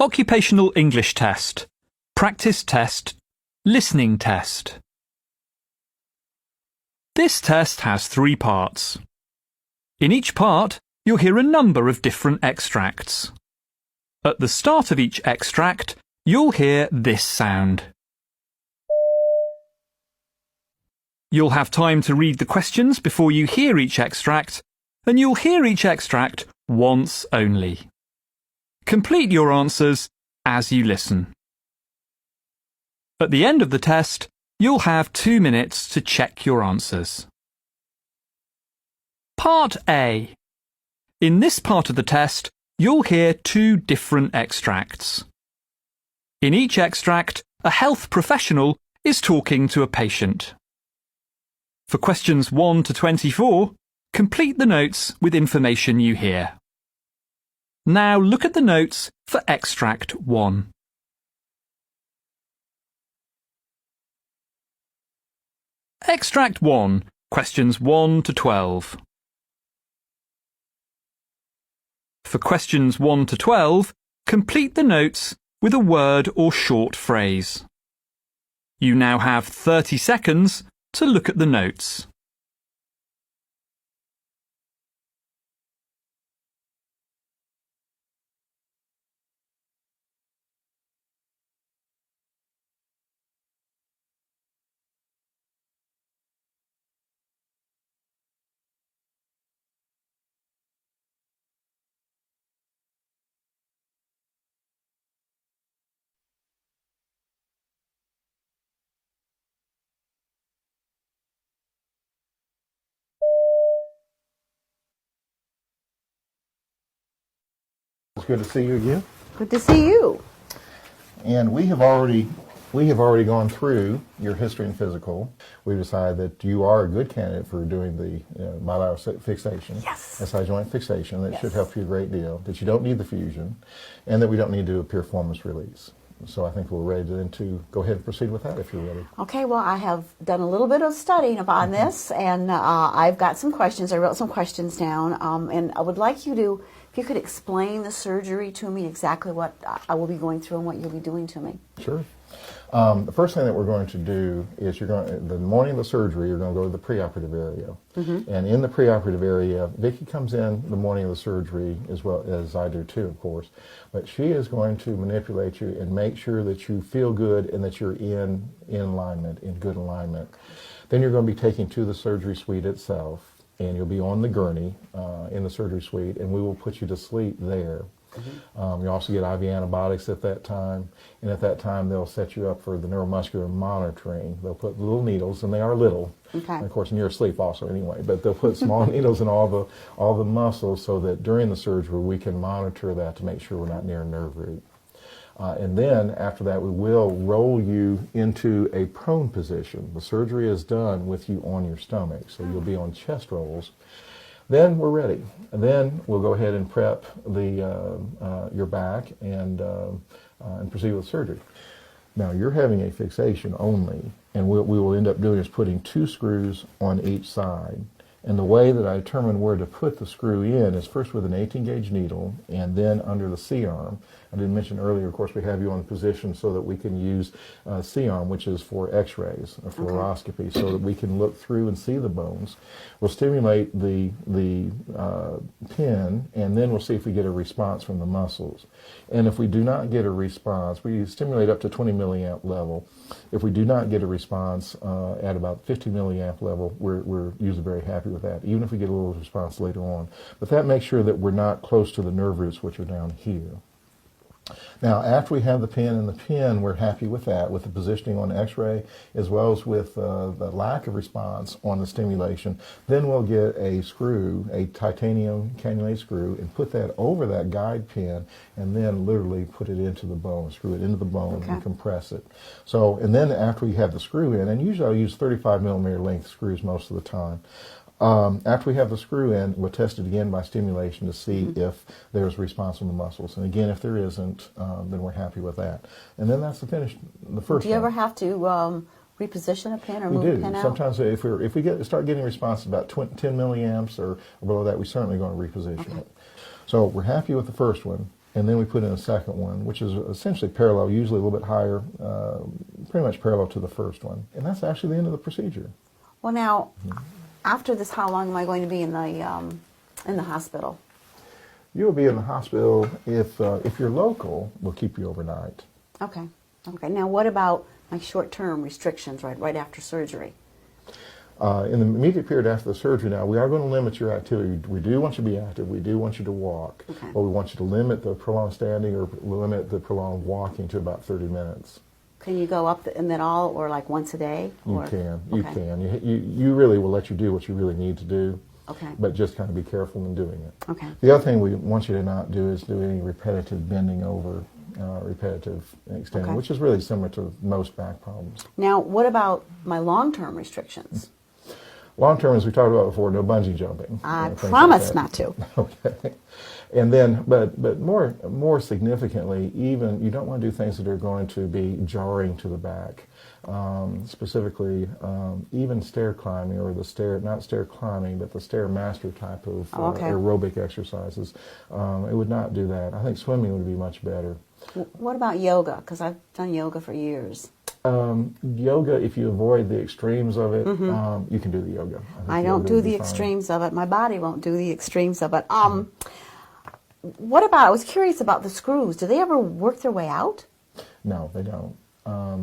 Occupational English Test, Practice Test, Listening Test. This test has 3 parts. In each part, you'll hear a number of different extracts. At the start of each extract, you'll hear this sound. You'll have time to read the questions before you hear each extract, and you'll hear each extract once only. Complete your answers as you listen. At the end of the test, you'll have 2 minutes to check your answers. Part A. In this part of the test, you'll hear 2 different extracts. In each extract, a health professional is talking to a patient. For questions 1 to 24, complete the notes with information you hear. Now look at the notes for extract 1. Extract 1, questions 1 to 12. For questions 1 to 12, complete the notes with a word or short phrase. You now have 30 seconds to look at the notes. It's good to see you again. Good to see you. And we have already gone through your history and physical. We've decided that you are a good candidate for doing the bilateral fixation, SI joint fixation. That should help you a great deal. That you don't need the fusion, and that we don't need to do a piriformis release. So I think we're ready to go ahead and proceed with that if you're ready. Okay, well, I have done a little bit of studying upon this, and I've got some questions. I wrote some questions down, and I would like you to, if you could explain the surgery to me, exactly what I will be going through and what you'll be doing to me. Sure. The first thing that we're going to do is the morning of the surgery, you're going to go to the preoperative area. And in the preoperative area, Vicki comes in the morning of the surgery, as well as I do too, of course. But she is going to manipulate you and make sure that you feel good and that you're in alignment, in good alignment. Then you're going to be taken to the surgery suite itself, and you'll be on the gurney in the surgery suite, and we will put you to sleep there. You also get IV antibiotics at that time, and at that time they'll set you up for the neuromuscular monitoring. They'll put little needles, and they are little, and of course, and you're asleep also anyway, but they'll put small needles in all the muscles so that during the surgery we can monitor that to make sure we're not near a nerve root. And then after that we will roll you into a prone position. The surgery is done with you on your stomach, so you'll be on chest rolls. Then we're ready. And then we'll go ahead and prep your back and proceed with surgery. Now you're having a fixation only, and what we will end up doing is putting 2 screws on each side. And the way that I determine where to put the screw in is first with an 18-gauge needle and then under the C-arm. I didn't mention earlier, of course, we have you on position so that we can use C-arm, which is for x-rays, or fluoroscopy, so that we can look through and see the bones. We'll stimulate the pin, and then we'll see if we get a response from the muscles. And if we do not get a response, we stimulate up to 20 milliamp level. If we do not get a response at about 50 milliamp level, we're usually very happy with that, even if we get a little response later on. But that makes sure that we're not close to the nerve roots, which are down here. Now, after we have the pin, we're happy with that, with the positioning on x-ray, as well as with the lack of response on the stimulation. Then we'll get a screw, a titanium cannulated screw, and put that over that guide pin, and then literally put it into the bone, screw it into the bone, and compress it. So, and then after we have the screw in, and usually I'll use 35 millimeter length screws most of the time. After we have the screw in, we'll test it again by stimulation to see if there's response from the muscles. And again, if there isn't, then we're happy with that. And then that's the first one. Do you ever have to reposition a pin or move a pin out? Sometimes if we start getting a response about 10 milliamps or below that, we're certainly going to reposition it. So we're happy with the first one. and then we put in a second one, which is essentially parallel, usually a little bit higher, pretty much parallel to the first one. And that's actually the end of the procedure. Well, now, after this, how long am I going to be in the hospital? You will be in the hospital if you're local. We'll keep you overnight. Okay. Okay. Now, what about my short-term restrictions right after surgery? In the immediate period after the surgery now, we are going to limit your activity. We do want you to be active. We do want you to walk. Okay. But we want you to limit the prolonged standing or limit the prolonged walking to about 30 minutes. Can you go up in that all, or like once a day? You Or? can. You Okay. can. You really will let you do what you really need to do. Okay. But just kind of be careful in doing it. Okay. The other thing we want you to not do is do any repetitive bending over, repetitive extending, Okay. which is really similar to most back problems. Now, what about my long-term restrictions? Long term, as we talked about before, no bungee jumping. I things like promise that. not to. Okay. And then, but more significantly, even you don't want to do things that are going to be jarring to the back. Specifically, even stair climbing or not stair climbing, but the stairmaster type of Okay. aerobic exercises. It would not do that. I think swimming would be much better. What about yoga? Because I've done yoga for years. Yoga, if you avoid the extremes of it, you can do the yoga. I think don't yoga do would be the fine. extremes of it. My body won't do the extremes of it. What about, I was curious about the screws. Do they ever work their way out? No, they don't.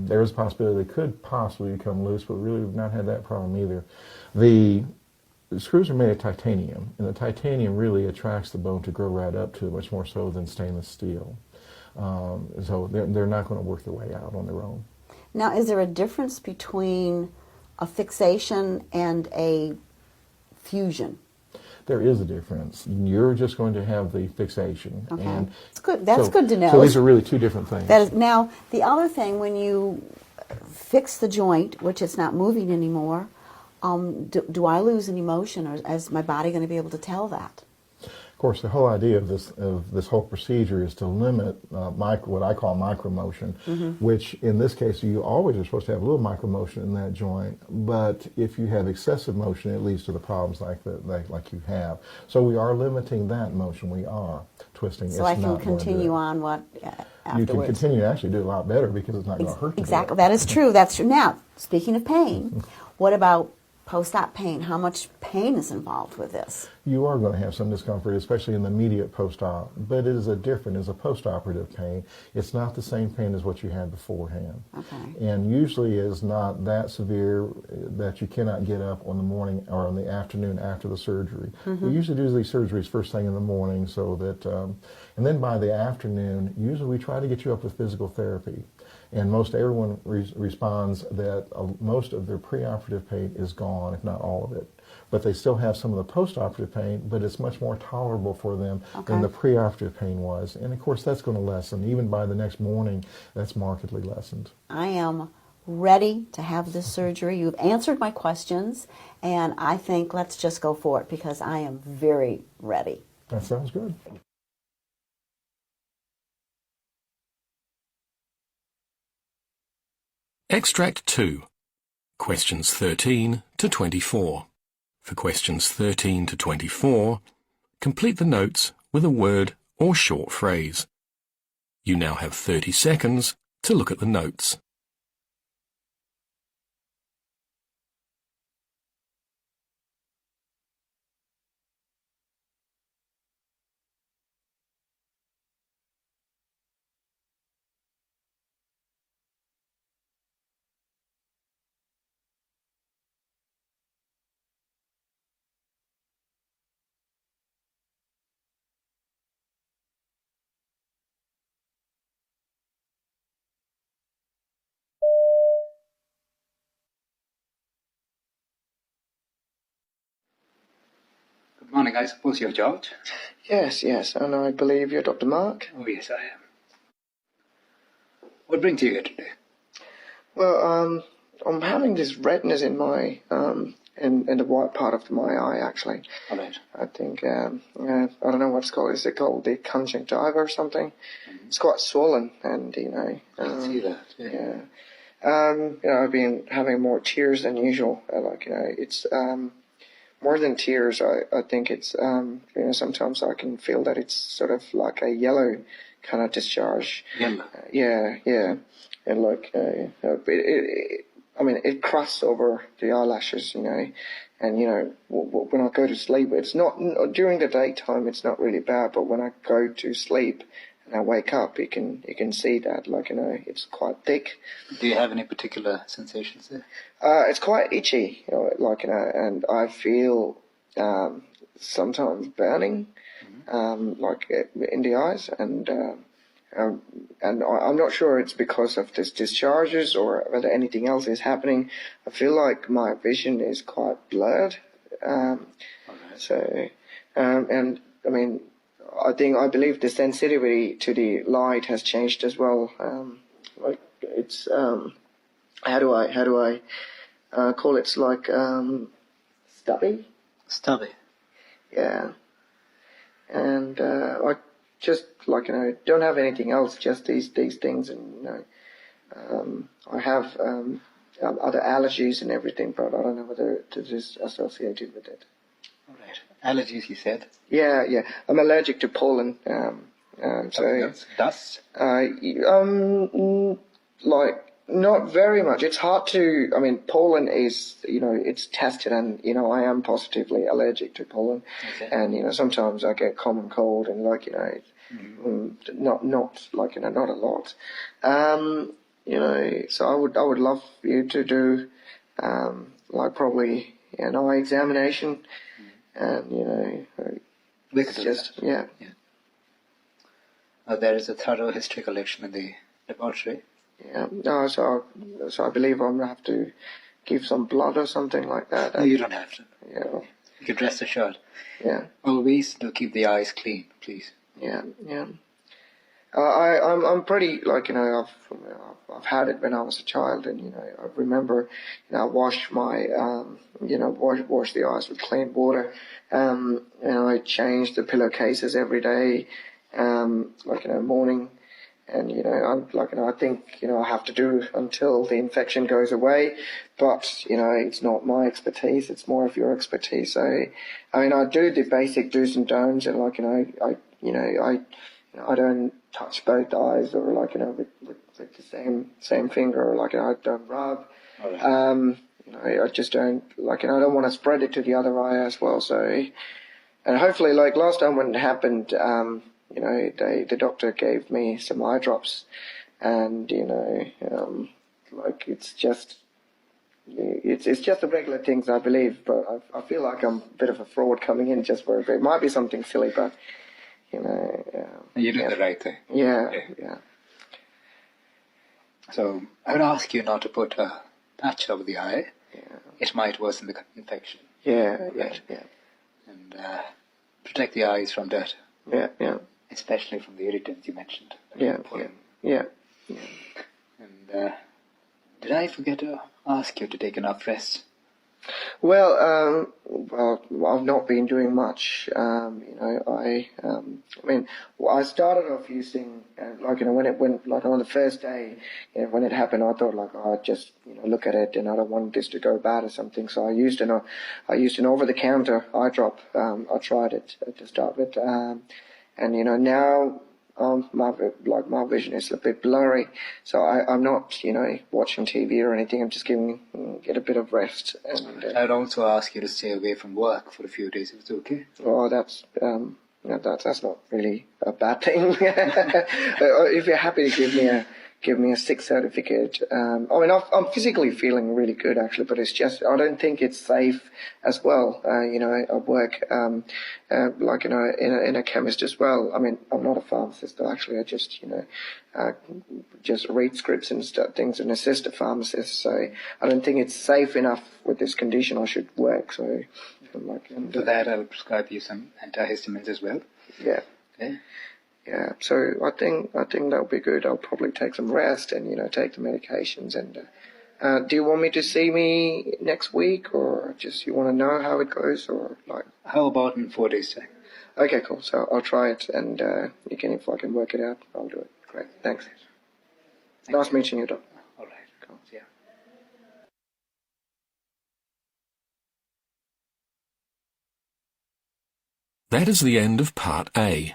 There is a possibility they could possibly become loose, but really we've not had that problem either. The screws are made of titanium, and the titanium really attracts the bone to grow right up to it, much more so than stainless steel. So they're not going to work their way out on their own. Now, is there a difference between a fixation and a fusion? There is a difference. You're just going to have the fixation. Okay. And That's good. That's good to know. So these are really two different things. That is, now, the other thing, when you fix the joint, which it's not moving anymore, do I lose any motion, or is my body going to be able to tell that? Of course, the whole idea of this whole procedure is to limit what I call micromotion, which in this case you always are supposed to have a little micromotion in that joint. But if you have excessive motion, it leads to the problems like you have. So we are limiting that motion. We are twisting. So I can continue on afterwards. You can continue to actually do a lot better because it's not going to hurt you. Exactly. That is true. That's true. Now, speaking of pain, what about post-op pain? How much pain is involved with this? You are going to have some discomfort, especially in the immediate post-op, but it is it's a post-operative pain. It's not the same pain as what you had beforehand. Okay. And usually is not that severe that you cannot get up on the morning or on the afternoon after the surgery. We usually do these surgeries first thing in the morning so that, and then by the afternoon, usually we try to get you up with physical therapy. And most everyone responds that most of their preoperative pain is gone, if not all of it. But they still have some of the postoperative pain, but it's much more tolerable for them than the preoperative pain was. And of course, that's going to lessen. Even by the next morning, that's markedly lessened. I am ready to have this surgery. You've answered my questions, and I think let's just go for it because I am very ready. That sounds good. Extract 2. Questions 13 to 24. For questions 13 to 24, complete the notes with a word or short phrase. You now have 30 seconds to look at the notes. Good morning. I suppose you're George? Yes, and I believe you're Dr. Mark. Oh, yes, I am. What brings you here today? Well, I'm having this redness in my in the white part of my eye, actually. All right. I think I don't know what it's called. Is it called the conjunctiva or something? Mm-hmm. It's quite swollen, and I can see that. yeah. I've been having more tears than usual. It's more than tears, I think it's, sometimes I can feel that it's sort of like a yellow kind of discharge. Yellow. Yeah. And like, it crusts over the eyelashes, and, when I go to sleep, it's not, during the daytime, it's not really bad, but when I go to sleep and I wake up, you can see that, it's quite thick. Do you have any particular sensations there? It's quite itchy, and I feel, sometimes burning, in the eyes, and I'm not sure it's because of this discharges or whether anything else is happening. I feel like my vision is quite blurred. So, and I mean, I believe the sensitivity to the light has changed as well. It's how do I call it? It's like stubby. Stubby. Yeah. And I just don't have anything else, just these things, and I have other allergies and everything, but I don't know whether it is associated with it. All right. Allergies, you said. Yeah. I'm allergic to pollen. So dust. Not very much. It's hard to. I mean, pollen is it's tested, and I am positively allergic to pollen, Okay. and sometimes I get common cold, and not not a lot. So I would love you to do probably an eye examination, and We could do just that. There is a thorough history collection in the laboratory. Yeah. No, so I believe I'm gonna have to give some blood or something like that. No, you don't have to. Yeah. You could rest assured. Yeah. Always do keep the eyes clean, please. Yeah. I'm pretty I've had it when I was a child, and I remember I washed my wash the eyes with clean water, and I changed the pillowcases every day, morning, and I think I have to do until the infection goes away, but it's not my expertise, it's more of your expertise. So I do the basic do's and don'ts, and I don't touch both eyes, or with the same finger, or I don't rub. Right. I just don't I don't want to spread it to the other eye as well. So, and hopefully, last time when it happened, the doctor gave me some eye drops, and it's just the regular things, I believe, but I feel like I'm a bit of a fraud coming in just for a bit. It might be something silly, but You did the right thing. Yeah. So I would ask you not to put a patch over the eye. Yeah. It might worsen the infection. Yeah. And protect the eyes from dirt. Yeah. Especially from the irritants you mentioned. Yeah. And did I forget to ask you to take enough rest? Well, I've not been doing much. I started off using, when it went, on the first day, when it happened, I thought, I'd just, look at it, and I don't want this to go bad or something. So I used an over-the-counter eye drop. I tried it to start with, and now my vision is a bit blurry, so I'm not watching TV or anything. I'm just get a bit of rest. And I'd also ask you to stay away from work for a few days if it's okay. well, that's not really a bad thing. If you're happy to give me a sick certificate. I'm physically feeling really good, actually, but it's just, I don't think it's safe as well. I work, in a chemist as well. I'm not a pharmacist, though, actually. I just, just read scripts and things and assist a pharmacist. So I don't think it's safe enough with this condition. I should work. So, For that, I will prescribe you some antihistamines as well. Yeah. Okay. Yeah, so I think that'll be good. I'll probably take some rest and take the medications. And do you want me to see me next week, or just you want to know how it goes, or How about in 4 days' time? Okay, cool. So I'll try it, and if I can work it out, I'll do it. Great, thanks. Nice meeting you, Doc. All right. Cool. Yeah. That is the end of Part A.